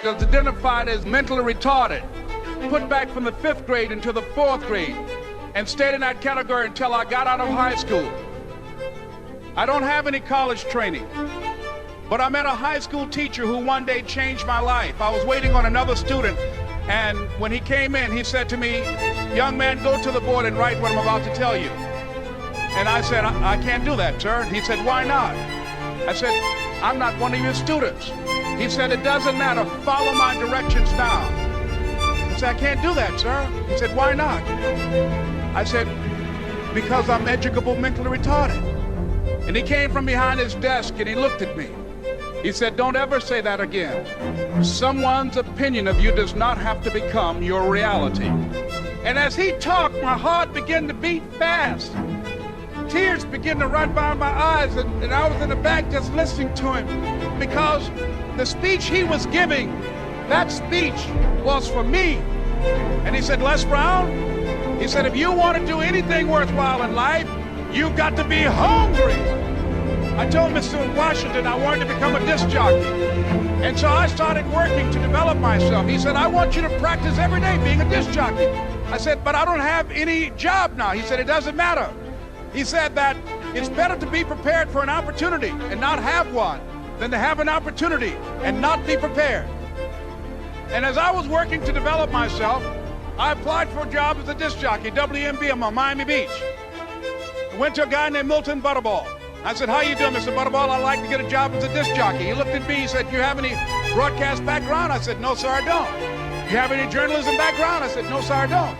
was identified as mentally retarded, put back from the 5th grade into the 4th grade, and stayed in that category until I got out of high school. I don't have any college training, but I met a high school teacher who one day changed my life. I was waiting on another student, and when he came in, he said to me, "Young man, go to the board and write what I'm about to tell you." And I said, I can't do that, sir. He said, "Why not?" I said, "I'm not one of your students." He said, "It doesn't matter. Follow my directions now." I said, "I can't do that, sir." He said, "Why not?" I said, "Because I'm educable mentally retarded." And he came from behind his desk and he looked at me. He said, "Don't ever say that again. Someone's opinion of you does not have to become your reality." And as he talked, my heart began to beat fast. Tears began to run by my eyes, and I was in the back just listening to him, because the speech he was giving, that speech was for me. And he said, "Les Brown," he said, "if you want to do anything worthwhile in life, you've got to be hungry." I told Mr. Washington I wanted to become a disc jockey. And so I started working to develop myself. He said, "I want you to practice every day being a disc jockey." I said, "But I don't have any job now." He said, "It doesn't matter." He said that it's better to be prepared for an opportunity and not have one than to have an opportunity and not be prepared. And as I was working to develop myself, I applied for a job as a disc jockey, WMBM on Miami Beach. I went to a guy named Milton Butterball. I said, "How you doing, Mr. Butterball? I'd like to get a job as a disc jockey." He looked at me, he said, "You have any broadcast background?" I said, "No, sir, I don't." "You have any journalism background?" I said, "No, sir, I don't."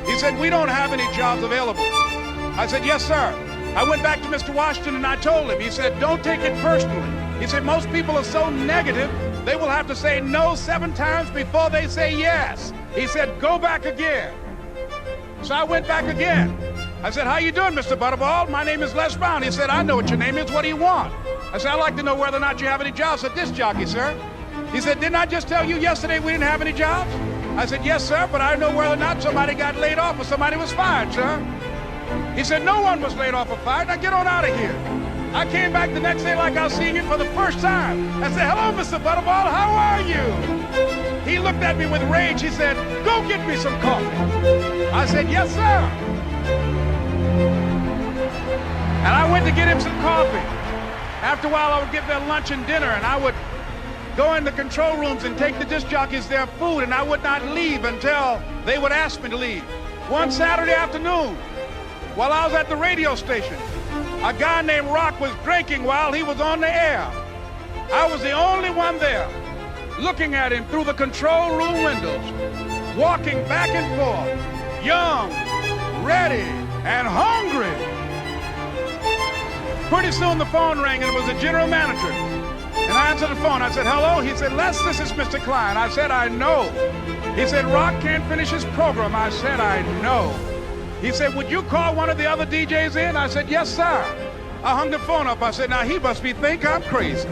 He said, "We don't have any jobs available." I said, "Yes, sir." I went back to Mr. Washington and I told him. He said, "Don't take it personally." He said, "Most people are so negative, they will have to say no 7 times before they say yes." He said, "Go back again." So I went back again. I said, "How you doing, Mr. Butterball? My name is Les Brown." He said, "I know what your name is. What do you want?" I said, "I'd like to know whether or not you have any jobs as a disc jockey, sir." He said, "Didn't I just tell you yesterday we didn't have any jobs?" I said, "Yes, sir, but I know whether or not somebody got laid off or somebody was fired, sir." He said, "No one was laid off or fired. Now get on out of here." I came back the next day like I was seeing him for the first time. I said, "Hello, Mr. Butterball, how are you?" He looked at me with rage. He said, "Go get me some coffee." I said, "Yes, sir." And I went to get him some coffee. After a while, I would get their lunch and dinner, and I would go in the control rooms and take the disc jockeys their food, and I would not leave until they would ask me to leave. One Saturday afternoon, while I was at the radio station, a guy named Rock was drinking while he was on the air. I was the only one there, looking at him through the control room windows, walking back and forth, young, ready, and hungry. Pretty soon the phone rang, and it was the general manager. And I answered the phone. I said, "Hello?" He said, "Les, this is Mr. Klein." I said, "I know." He said, "Rock can't finish his program." I said, "I know." He said, "Would you call one of the other DJs in?" I said, "Yes, sir." I hung the phone up. I said, "Now he must think I'm crazy."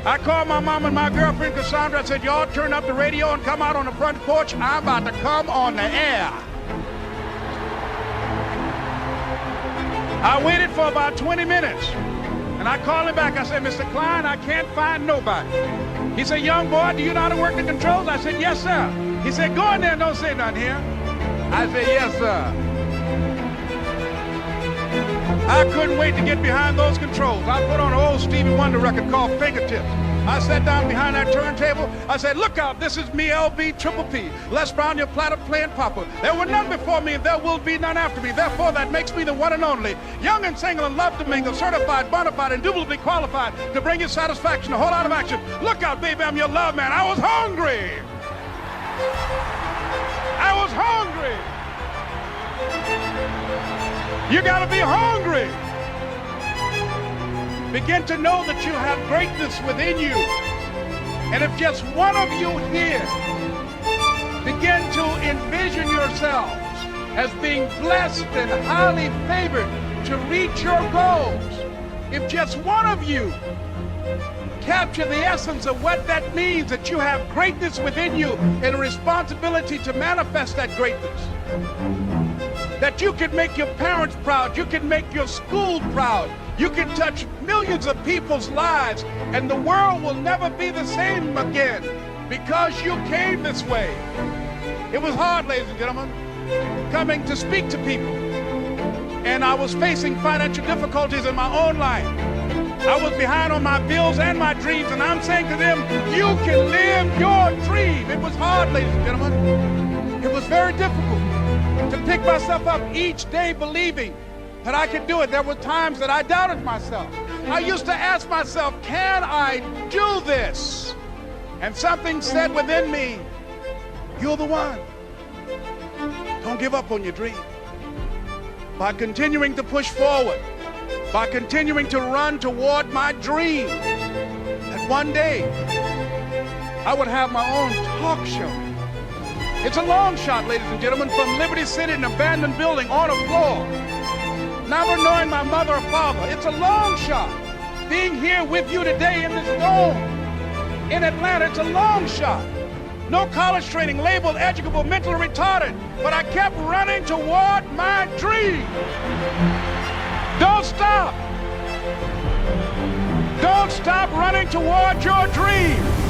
I called my mom and my girlfriend, Cassandra. I said, "Y'all turn up the radio and come out on the front porch. I'm about to come on the air." I waited for about 20 minutes, and I called him back. I said, "Mr. Klein, I can't find nobody." He said, "Young boy, do you know how to work the controls?" I said, "Yes, sir." He said, "Go in there and don't say nothing here." I said, "Yes, sir." I couldn't wait to get behind those controls. I put on an old Stevie Wonder record called Fingertips. I sat down behind that turntable. I said, "Look out, this is me, LB Triple P, Les Brown, your platter playing papa. There were none before me, and there will be none after me. Therefore, that makes me the one and only. Young and single and love to mingle, certified, bona fide, indubitably qualified to bring you satisfaction, a whole lot of action. Look out, baby, I'm your love man." I was hungry. I was hungry. You got to be hungry. Begin to know that you have greatness within you. And if just one of you here begin to envision yourselves as being blessed and highly favored to reach your goals, if just one of you capture the essence of what that means, that you have greatness within you and a responsibility to manifest that greatness, that you can make your parents proud, you can make your school proud, you can touch millions of people's lives, and the world will never be the same again because you came this way. It was hard, ladies and gentlemen, coming to speak to people. And I was facing financial difficulties in my own life. I was behind on my bills and my dreams, and I'm saying to them, you can live your dream. It was hard, ladies and gentlemen. It was very difficult to pick myself up each day believing that I could do it. There were times that I doubted myself. I used to ask myself, can I do this? And something said within me, you're the one. Don't give up on your dream. By continuing to push forward, by continuing to run toward my dream, that one day I would have my own talk show. It's a long shot, ladies and gentlemen, from Liberty City, an abandoned building on a floor, never knowing my mother or father. It's a long shot. Being here with you today in this dome in Atlanta, it's a long shot. No college training, labeled educable, mentally retarded, but I kept running toward my dream. Don't stop. Don't stop running toward your dream.